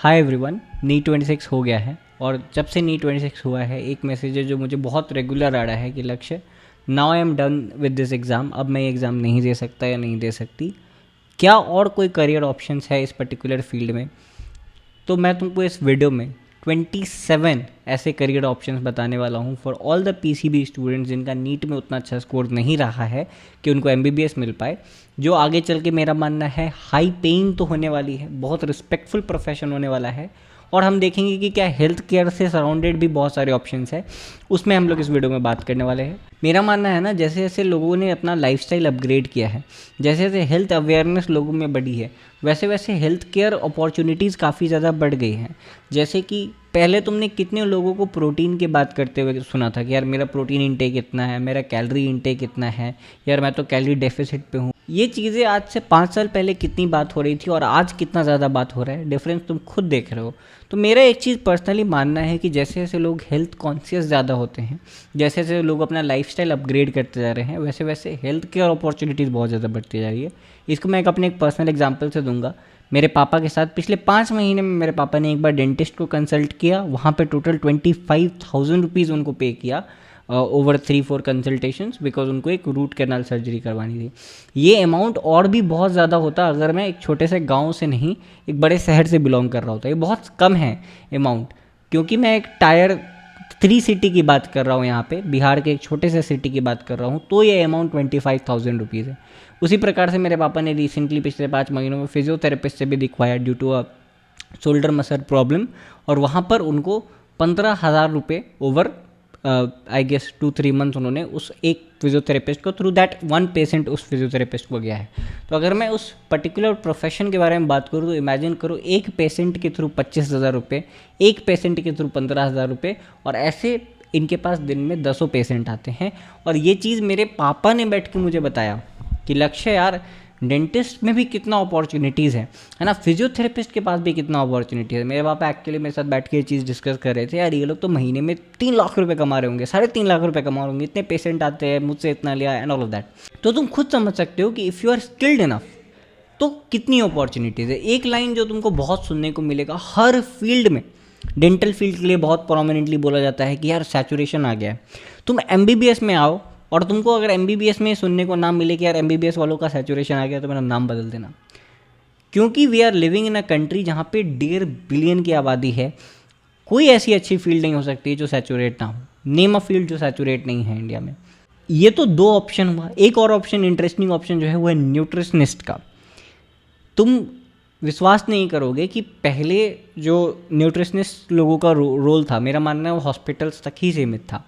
Hi everyone, NEET 26 हो गया है और जब से नीट 26 हुआ है एक मैसेज है जो मुझे बहुत रेगुलर आ रहा है कि लक्ष्य now I am done with this exam. अब मैं ये एग्ज़ाम नहीं दे सकता या नहीं दे सकती। क्या और कोई करियर ऑप्शंस है इस पर्टिकुलर फील्ड में? तो मैं तुमको इस वीडियो में 27 ऐसे करियर ऑप्शंस बताने वाला हूँ for all the PCB students जिनका नीट में उतना अच्छा स्कोर नहीं रहा है कि उनको एमबीबीएस मिल पाए, जो आगे चल के मेरा मानना है हाई पेइंग तो होने वाली है, बहुत रिस्पेक्टफुल प्रोफेशन होने वाला है। और हम देखेंगे कि क्या हेल्थ केयर से सराउंडेड भी बहुत सारे ऑप्शंस हैं, उसमें हम लोग इस वीडियो में बात करने वाले हैं। मेरा मानना है ना, जैसे जैसे लोगों ने अपना लाइफस्टाइल अपग्रेड किया है, जैसे जैसे हेल्थ अवेयरनेस लोगों में बढ़ी है, वैसे वैसे हेल्थ केयर अपॉर्चुनिटीज़ काफ़ी ज़्यादा बढ़ गई हैं। जैसे कि पहले तुमने कितने लोगों को प्रोटीन की बात करते हुए सुना था कि यार मेरा प्रोटीन इंटेक इतना है, मेरा कैलोरी इंटेक इतना है, यार मैं तो कैलोरी डेफिसिट पे हूँ। ये चीज़ें आज से 5 साल पहले कितनी बात हो रही थी और आज कितना ज़्यादा बात हो रहा है, डिफरेंस तुम खुद देख रहे हो। तो मेरा एक चीज़ पर्सनली मानना है कि जैसे जैसे लोग हेल्थ कॉन्शियस ज़्यादा होते हैं, जैसे जैसे लोग अपना लाइफस्टाइल अपग्रेड करते जा रहे हैं, वैसे वैसे हेल्थ केयर अपॉर्चुनिटीज़ बहुत ज़्यादा बढ़ती जा रही है। इसको मैं अपने एक पर्सनल एग्जाम्पल से दूंगा। मेरे पापा के साथ पिछले 5 महीने में मेरे पापा ने एक बार डेंटिस्ट को कंसल्ट किया, वहाँ पे टोटल 25,000 रुपीज़ उनको पे किया ओवर 3-4 कंसल्टेशंस, बिकॉज उनको एक रूट कैनाल सर्जरी करवानी थी। ये अमाउंट और भी बहुत ज़्यादा होता अगर मैं एक छोटे से गांव से नहीं एक बड़े शहर से बिलोंग कर रहा होता। ये बहुत कम है अमाउंट, क्योंकि मैं एक टायर 3 सिटी की बात कर रहा हूँ, यहाँ पे बिहार के एक छोटे से सिटी की बात कर रहा हूँ, तो ये अमाउंट 25,000 रुपीज़ है। उसी प्रकार से मेरे पापा ने रिसेंटली पिछले 5 महीनों में फिजियोथेरेपिस्ट से भी दिखवाया due to a shoulder muscle problem, और वहाँ पर उनको 15,000 रुपये ओवर आई गेस 2-3 मंथ उन्होंने उस एक फिजियोथेरेपिस्ट को, थ्रू दैट वन पेशेंट उस फिजियोथेरेपिस्ट को गया है। तो अगर मैं उस पर्टिकुलर प्रोफेशन के बारे में बात करूँ तो इमेजिन करो, एक पेशेंट के थ्रू 25,000 रुपये, एक पेशेंट के थ्रू 15,000 रुपये, और ऐसे इनके पास दिन में 10 पेशेंट आते हैं। और ये चीज़ मेरे पापा ने बैठ के मुझे बताया कि लक्ष्य यार, डेंटिस्ट में भी कितना अपॉर्चुनिटीज़ है ना, फिजियोथेरेपिस्ट के पास भी कितना अपॉर्चुनिटी है। मेरे पापा एक्चुअली मेरे साथ बैठ के ये चीज़ डिस्कस कर रहे थे, यार ये लोग तो महीने में 3 लाख रुपए कमा रहे होंगे, 3.5 लाख रुपए कमा रहे होंगे, इतने पेशेंट आते हैं, मुझसे इतना लिया एंड ऑल ऑफ दैट। तो तुम खुद समझ सकते हो कि if you are skilled enough तो कितनी अपॉर्चुनिटीज़ है। एक लाइन जो तुमको बहुत सुनने को मिलेगा हर फील्ड में, डेंटल फील्ड के लिए बहुत प्रोमिनेंटली बोला जाता है कि यार सैचुरेशन आ गया है। तुम एमबीबीएस में आओ और तुमको अगर एमबीबीएस में सुनने को नाम मिले कि यार एमबीबीएस वालों का सैचुरेशन आ गया, तो मेरा नाम बदल देना। क्योंकि we are living in a country जहाँ पे 1.5 बिलियन की आबादी है। कोई ऐसी अच्छी फील्ड नहीं हो सकती जो सैचुरेट ना हो। नेम अ फील्ड जो सैचुरेट नहीं है इंडिया में। ये तो 2 ऑप्शन हुआ। एक और ऑप्शन, इंटरेस्टिंग ऑप्शन जो है वो है न्यूट्रिशनिस्ट का। तुम विश्वास नहीं करोगे कि पहले जो न्यूट्रिशनिस्ट लोगों का रोल था, मेरा मानना है वो हॉस्पिटल्स तक ही सीमित था।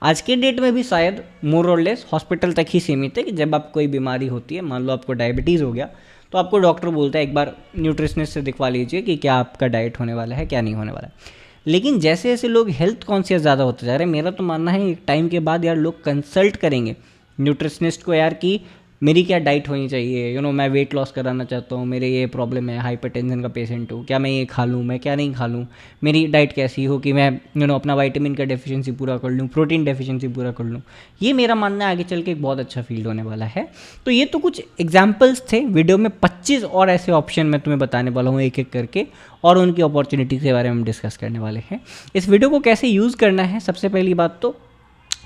आज के डेट में भी शायद मोर और लेस हॉस्पिटल तक ही सीमित है कि जब आप कोई बीमारी होती है, मान लो आपको डायबिटीज़ हो गया, तो आपको डॉक्टर बोलता है एक बार न्यूट्रिशनिस्ट से दिखवा लीजिए कि क्या आपका डाइट होने वाला है, क्या नहीं होने वाला है। लेकिन जैसे जैसे लोग हेल्थ कॉन्शियस ज़्यादा होते जा रहे हैं, मेरा तो मानना है एक टाइम के बाद यार लोग कंसल्ट करेंगे न्यूट्रिशनिस्ट को, यार कि मेरी क्या डाइट होनी चाहिए, मैं वेट लॉस कराना चाहता हूँ, मेरे ये प्रॉब्लम है, हाइपरटेंशन का पेशेंट हूँ, क्या मैं ये खा लूँ, मैं क्या नहीं खा लूँ, मेरी डाइट कैसी हो कि मैं अपना विटामिन का डेफिशिएंसी पूरा कर लूँ, प्रोटीन डेफिशिएंसी पूरा कर लूँ। ये मेरा मानना है आगे चल के एक बहुत अच्छा फील्ड होने वाला है। तो ये तो कुछ एग्जाम्पल्स थे। वीडियो में 25 और ऐसे ऑप्शन मैं तुम्हें बताने वाला हूँ एक एक करके, और उनकी अपॉर्चुनिटी के बारे में हम डिस्कस करने वाले हैं। इस वीडियो को कैसे यूज़ करना है, सबसे पहली बात तो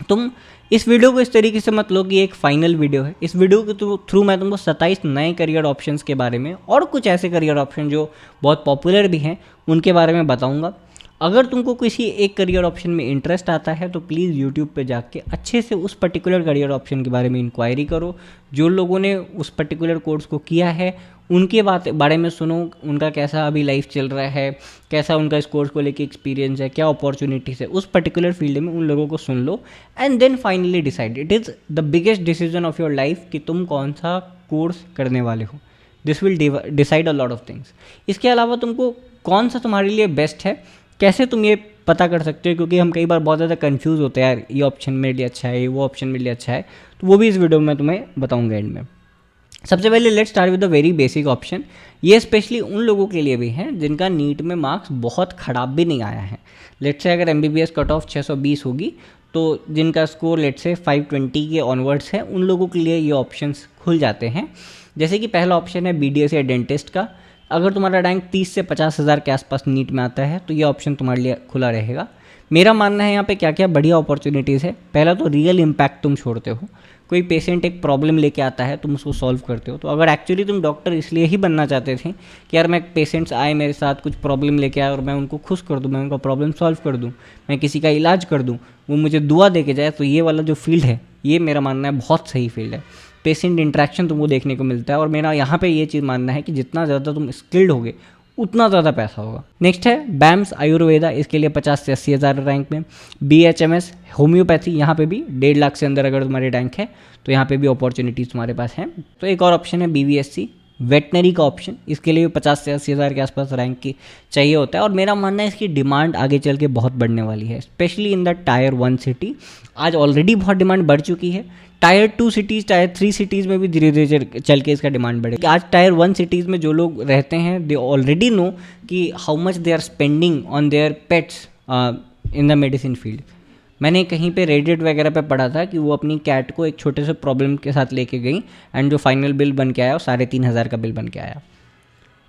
तुम इस वीडियो को इस तरीके से मत लो कि एक फाइनल वीडियो है। इस वीडियो के थ्रू मैं तुमको 27 नए करियर ऑप्शंस के बारे में और कुछ ऐसे करियर ऑप्शन जो बहुत पॉपुलर भी हैं उनके बारे में बताऊंगा। अगर तुमको किसी एक करियर ऑप्शन में इंटरेस्ट आता है तो प्लीज़ यूट्यूब पे जाके अच्छे से उस पर्टिकुलर करियर ऑप्शन के बारे में इंक्वायरी करो। जो लोगों ने उस पर्टिकुलर कोर्स को किया है उनके बारे में सुनो, उनका कैसा अभी लाइफ चल रहा है, कैसा उनका इस कोर्स को लेके एक्सपीरियंस है, क्या अपॉर्चुनिटीज़ है उस पर्टिकुलर फील्ड में, उन लोगों को सुन लो and then finally decide. It is the biggest decision of your life कि तुम कौन सा कोर्स करने वाले हो। This will decide a lot of things. इसके अलावा तुमको कौन सा तुम्हारे लिए बेस्ट है, कैसे तुम ये पता कर सकते हो, क्योंकि हम कई बार बहुत ज़्यादा कंफ्यूज होते हैं, यार ये ऑप्शन मेरे लिए अच्छा है, वो ऑप्शन मेरे लिए अच्छा है, तो वो भी इस वीडियो में तुम्हें बताऊंगा एंड में। सबसे पहले let's start with the very basic option. ये स्पेशली उन लोगों के लिए भी है जिनका नीट में मार्क्स बहुत ख़राब भी नहीं आया है। लेट्स से अगर एमबीबीएस कट ऑफ 620 होगी तो जिनका स्कोर लेट्स से 520 के ऑनवर्ड्स है, उन लोगों के लिए ये ऑप्शंस खुल जाते हैं। जैसे कि पहला ऑप्शन है बीडीएस या डेंटिस्ट का। अगर तुम्हारा रैंक 30 से 50 हज़ार के आसपास नीट में आता है तो ये ऑप्शन तुम्हारे लिए खुला रहेगा। मेरा मानना है यहाँ पे क्या क्या बढ़िया अपॉर्चुनिटीज़ है। पहला तो रियल इम्पैक्ट तुम छोड़ते हो, कोई पेशेंट एक प्रॉब्लम लेके आता है, तुम उसको सॉल्व करते हो। तो अगर एक्चुअली तुम डॉक्टर इसलिए ही बनना चाहते थे कि यार मैं पेशेंट्स आए मेरे साथ कुछ प्रॉब्लम लेके आए और मैं उनको खुश कर दूँ, मैं उनका प्रॉब्लम सॉल्व कर दूँ, मैं किसी का इलाज कर दूँ, वो मुझे दुआ दे के जाए, तो ये वाला जो फील्ड है ये मेरा मानना है बहुत सही फील्ड है। पेशेंट इंटरेक्शन तुमको देखने को मिलता है और मेरा यहाँ पे ये चीज़ मानना है कि जितना ज़्यादा तुम स्किल्ड होगे उतना ज़्यादा पैसा होगा। नेक्स्ट है बैम्स आयुर्वेदा, इसके लिए 50 से 80 हज़ार रैंक में। BHMS होम्योपैथी, यहाँ पे भी 1.5 लाख से अंदर अगर तुम्हारी रैंक है तो यहाँ पे भी अपॉर्चुनिटीज़ तुम्हारे पास हैं। तो एक और ऑप्शन है BVSC वेटनरी का ऑप्शन, इसके लिए 50 से 80 हज़ार के आसपास रैंक की चाहिए होता है और मेरा मानना है इसकी डिमांड आगे चल के बहुत बढ़ने वाली है, specially in the tyre 1 city. आज ऑलरेडी बहुत डिमांड बढ़ चुकी है, टायर 2 सिटीज़ टायर 3 सिटीज़ में भी धीरे धीरे चल के इसका डिमांड बढ़ेगा। आज टायर 1 सिटीज़ में जो लोग रहते हैं दे ऑलरेडी नो कि how much they are spending on their pets in the medicine field. मैंने कहीं पे रेडिट वगैरह पे पढ़ा था कि वो अपनी कैट को एक छोटे से प्रॉब्लम के साथ लेके गई एंड जो फाइनल बिल बन के आया वो 3,500 का बिल बन के आया।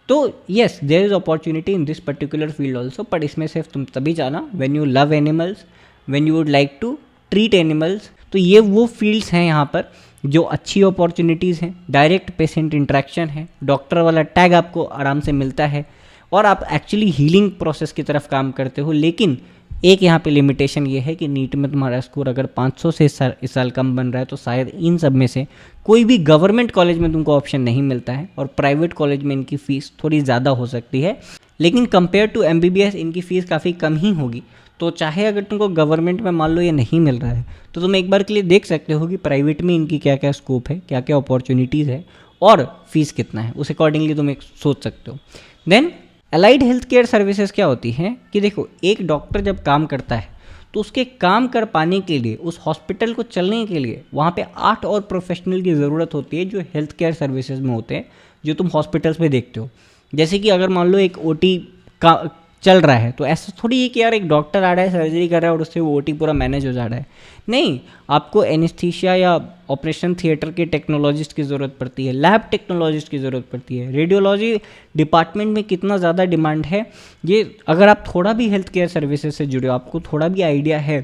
तो yes there is opportunity in this particular field also, but इसमें सिर्फ तुम तभी जाना when you love animals, when you would like to treat animals. तो ये वो फील्ड्स हैं यहाँ पर जो अच्छी अपॉर्चुनिटीज़ हैं, डायरेक्ट पेशेंट इंटरेक्शन है, डॉक्टर वाला टैग आपको आराम से मिलता है और आप एक्चुअली हीलिंग प्रोसेस की तरफ काम करते हो। लेकिन एक यहाँ पे लिमिटेशन ये है कि नीट में तुम्हारा स्कोर अगर 500 से इस साल कम बन रहा है तो शायद इन सब में से कोई भी गवर्नमेंट कॉलेज में तुमको ऑप्शन नहीं मिलता है और प्राइवेट कॉलेज में इनकी फ़ीस थोड़ी ज़्यादा हो सकती है, लेकिन कंपेयर टू MBBS इनकी फ़ीस काफ़ी कम ही होगी। तो चाहे अगर तुमको गवर्नमेंट में मान लो ये नहीं मिल रहा है तो तुम एक बार के लिए देख सकते हो कि प्राइवेट में इनकी क्या क्या स्कोप है, क्या क्या अपॉर्चुनिटीज़ है और फीस कितना है, उस अकॉर्डिंगली तुम एक सोच सकते हो। Then allied health care services क्या होती हैं कि देखो एक डॉक्टर जब काम करता है तो उसके काम कर पाने के लिए, उस हॉस्पिटल को चलने के लिए वहाँ पे 8 और प्रोफेशनल की ज़रूरत होती है जो हेल्थ केयर सर्विसेज में होते हैं, जो तुम हॉस्पिटल्स में देखते हो। जैसे कि अगर मान लो एक OT का चल रहा है तो ऐसा थोड़ी है कि यार एक डॉक्टर आ रहा है सर्जरी कर रहा है और उससे वो OT पूरा मैनेज हो जा रहा है। नहीं, आपको एनेस्थीसिया या ऑपरेशन थिएटर के टेक्नोलॉजिस्ट की ज़रूरत पड़ती है, लैब टेक्नोलॉजिस्ट की ज़रूरत पड़ती है। रेडियोलॉजी डिपार्टमेंट में कितना ज़्यादा डिमांड है, ये अगर आप थोड़ा भी हेल्थ केयर सर्विसेज से जुड़े हो, आपको थोड़ा भी आइडिया है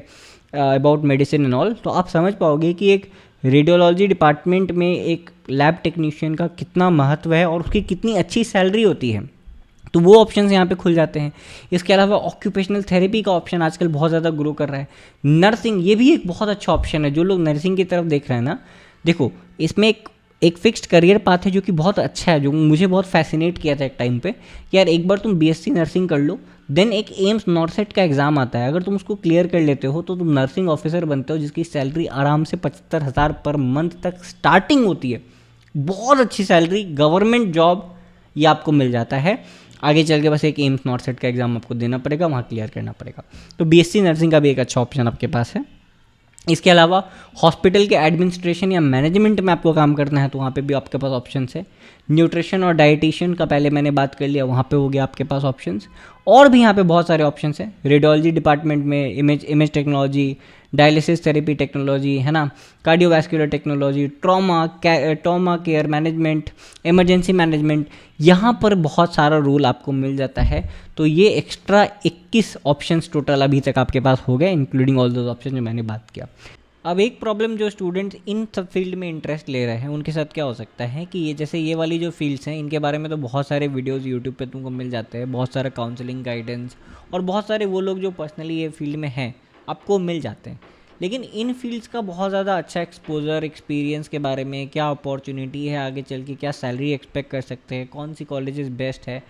अबाउट मेडिसिन एंड ऑल, तो आप समझ पाओगे कि एक रेडियोलॉजी डिपार्टमेंट में एक लैब टेक्नीशियन का कितना महत्व है और उसकी कितनी अच्छी सैलरी होती है। तो वो ऑप्शंस यहाँ पे खुल जाते हैं। इसके अलावा ऑक्यूपेशनल थेरेपी का ऑप्शन आजकल बहुत ज़्यादा ग्रो कर रहा है। नर्सिंग, ये भी एक बहुत अच्छा ऑप्शन है। जो लोग नर्सिंग की तरफ देख रहे हैं ना, देखो इसमें एक फिक्स्ड करियर पाथ है जो कि बहुत अच्छा है, जो मुझे बहुत फैसिनेट किया था एक टाइम पे कि यार एक बार तुम BSc नर्सिंग कर लो, देन एक एम्स नॉर्सेट का एग्ज़ाम आता है, अगर तुम उसको क्लियर कर लेते हो तो तुम नर्सिंग ऑफिसर बनते हो, जिसकी सैलरी आराम से 75,000 पर मंथ तक स्टार्टिंग होती है। बहुत अच्छी सैलरी, गवर्नमेंट जॉब ये आपको मिल जाता है। आगे चल के बस एक एम्स नॉर्सेट का एग्ज़ाम आपको देना पड़ेगा, वहाँ क्लियर करना पड़ेगा। तो BSc नर्सिंग का भी एक अच्छा ऑप्शन आपके पास है। इसके अलावा हॉस्पिटल के एडमिनिस्ट्रेशन या मैनेजमेंट में आपको काम करना है तो वहाँ पे भी आपके पास ऑप्शंस है। न्यूट्रिशन और डाइटिशियन का पहले मैंने बात कर लिया, वहाँ पे हो गया आपके पास ऑप्शंस। और भी यहाँ पे बहुत सारे ऑप्शंस हैं। रेडियोलॉजी डिपार्टमेंट में image technology, dialysis therapy technology है ना, cardiovascular technology, trauma care management, emergency management, यहाँ पर बहुत सारा रूल आपको मिल जाता है। तो ये एक्स्ट्रा 21 ऑप्शंस टोटल अभी तक आपके पास हो गए, इंक्लूडिंग ऑल दोज ऑप्शन जो मैंने बात किया। अब एक प्रॉब्लम जो स्टूडेंट्स इन सब फील्ड में इंटरेस्ट ले रहे हैं उनके साथ क्या हो सकता है कि ये जैसे ये वाली जो फील्ड्स हैं इनके बारे में तो बहुत सारे वीडियोस यूट्यूब पे तुमको मिल जाते हैं, बहुत सारा काउंसलिंग गाइडेंस और बहुत सारे वो लोग जो पर्सनली ये फील्ड में हैं आपको मिल जाते हैं। लेकिन इन फील्ड्स का बहुत ज़्यादा अच्छा एक्सपोजर, एक्सपीरियंस के बारे में, क्या अपॉर्चुनिटी है आगे चल के, क्या सैलरी एक्सपेक्ट कर सकते हैं, कौन सी कॉलेजेस बेस्ट है,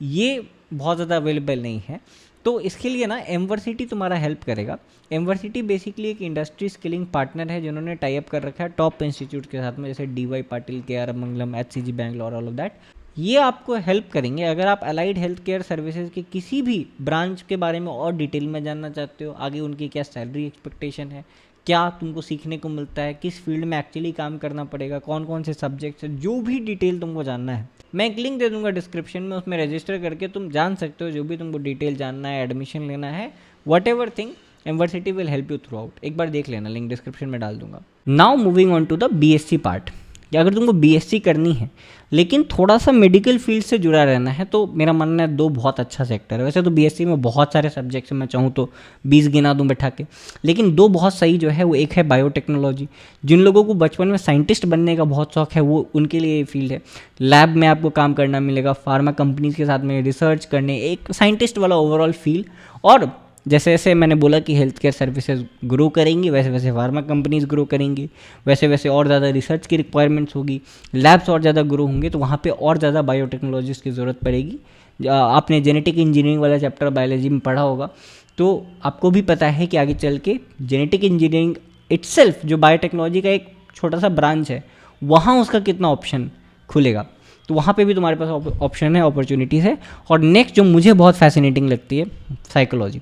ये बहुत ज़्यादा अवेलेबल नहीं है। तो इसके लिए ना एमवर्सिटी तुम्हारा हेल्प करेगा। एमवर्सिटी बेसिकली एक इंडस्ट्री स्किलिंग पार्टनर है जिन्होंने टाई अप कर रखा है टॉप इंस्टीट्यूट के साथ में, जैसे DY Patil, KR Mangalam, HCG Bangalore, all of that. ये आपको हेल्प करेंगे अगर आप अलाइड हेल्थ केयर सर्विसेज के किसी भी ब्रांच के बारे में और डिटेल में जानना चाहते हो, आगे उनकी क्या सैलरी एक्सपेक्टेशन है, क्या तुमको सीखने को मिलता है, किस फील्ड में एक्चुअली काम करना पड़ेगा, कौन कौन से सब्जेक्ट्स है, जो भी डिटेल तुमको जानना है मैं एक लिंक दे दूंगा डिस्क्रिप्शन में, उसमें रजिस्टर करके तुम जान सकते हो जो भी तुमको डिटेल जानना है, एडमिशन लेना है, whatever thing Emversity will help you throughout. एक बार देख लेना, लिंक डिस्क्रिप्शन में डाल दूंगा। Now moving on to the BSc part. कि अगर तुमको बीएससी करनी है लेकिन थोड़ा सा मेडिकल फील्ड से जुड़ा रहना है, तो मेरा मानना है 2 बहुत अच्छा सेक्टर है। वैसे तो बीएससी में बहुत सारे सब्जेक्ट्स हैं, मैं चाहूँ तो 20 गिना दूँ बैठा के, लेकिन 2 बहुत सही जो है वो एक है बायोटेक्नोलॉजी। जिन लोगों को बचपन में साइंटिस्ट बनने का बहुत शौक है वो उनके लिए ये फील्ड है। लैब में आपको काम करना मिलेगा, फार्मा कंपनीज के साथ में रिसर्च करने, एक साइंटिस्ट वाला ओवरऑल फील्ड। और जैसे जैसे मैंने बोला कि हेल्थ केयर सर्विसेज ग्रो करेंगी, वैसे वैसे फार्मा कंपनीज ग्रो करेंगी, वैसे वैसे और ज़्यादा रिसर्च की रिक्वायरमेंट्स होगी, लैब्स और ज़्यादा ग्रो होंगे, तो वहाँ पे और ज़्यादा बायोटेक्नोलॉजिस्ट की ज़रूरत पड़ेगी। आपने जेनेटिक इंजीनियरिंग वाला चैप्टर बायोलॉजी में पढ़ा होगा, तो आपको भी पता है कि आगे चल के जेनेटिक इंजीनियरिंग इटसेल्फ जो बायोटेक्नोलॉजी का एक छोटा सा ब्रांच है, वहाँ उसका कितना ऑप्शन खुलेगा, तो वहाँ पे भी तुम्हारे पास ऑप्शन है, अपॉर्चुनिटीज़ है। और नेक्स्ट जो मुझे बहुत फैसिनेटिंग लगती है, साइकोलॉजी,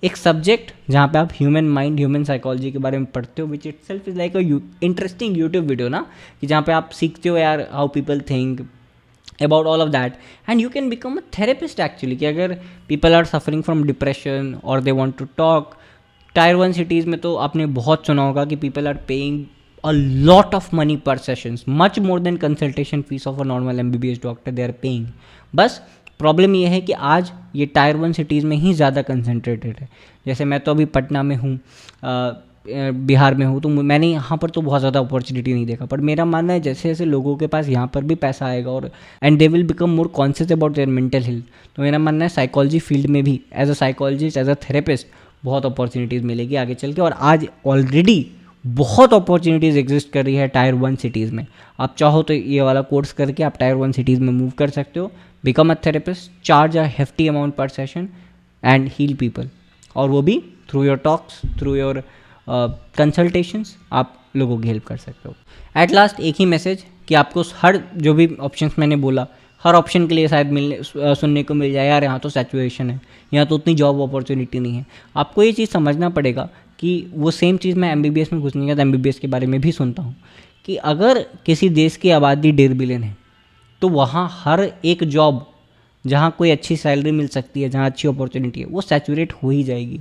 एक सब्जेक्ट जहाँ पे आप ह्यूमन माइंड, ह्यूमन साइकोलॉजी के बारे में पढ़ते हो, which itself is like a interesting YouTube video ना, कि जहाँ पे आप सीखते हो यार how people think about all of that, and you can become a therapist actually. कि अगर people are suffering from depression और they want to talk, tier 1 cities में तो आपने बहुत सुना होगा कि people are paying a lot of money per sessions, much more than consultation fees of a normal MBBS doctor they are paying। बस problem ये है कि आज ये टायर 1 सिटीज़ में ही ज़्यादा कंसनट्रेटेड है। जैसे मैं तो अभी पटना में हूँ, बिहार में हूँ, तो मैंने यहाँ पर तो बहुत ज़्यादा अपॉर्चुनिटी नहीं देखा, पर मेरा मानना है जैसे जैसे लोगों के पास यहाँ पर भी पैसा आएगा और and they will become more conscious about their mental health, तो मेरा मानना है साइकोलॉजी फील्ड में भी as a psychologist, as a therapist बहुत अपॉर्चुनिटीज़ मिलेगी आगे चल के। और आज ऑलरेडी बहुत अपॉर्चुनिटीज़ एग्जिस्ट कर रही है टायर 1 सिटीज़ में। आप चाहो तो ये वाला कोर्स करके आप टायर 1 सिटीज़ में मूव कर सकते हो, become a therapist, charge a hefty amount पर सेशन एंड हील पीपल, और वो भी through your talks, through your consultations आप लोगों की हेल्प कर सकते हो। एट लास्ट एक ही मैसेज कि आपको हर जो भी ऑप्शंस मैंने बोला, हर ऑप्शन के लिए शायद सुनने को मिल जाए यार यहाँ तो सैचुरेशन है, यहाँ तो उतनी जॉब अपॉर्चुनिटी नहीं है। आपको ये चीज़ समझना पड़ेगा कि वो सेम चीज़ मैं MBBS में घुसने के बाद MBBS के बारे में भी सुनता हूँ कि अगर किसी देश की आबादी 1.5 बिलियन है, तो वहाँ हर एक जॉब जहाँ कोई अच्छी सैलरी मिल सकती है, जहाँ अच्छी अपॉर्चुनिटी है, वो सैचुरेट हो ही जाएगी।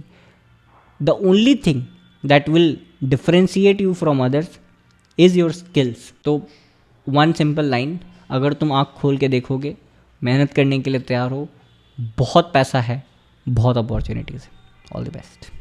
The only thing that will differentiate you from others is your skills. तो 1 सिंपल लाइन, अगर तुम आँख खोल के देखोगे, मेहनत करने के लिए तैयार हो, बहुत पैसा है, बहुत अपॉर्चुनिटीज़ है। All the best.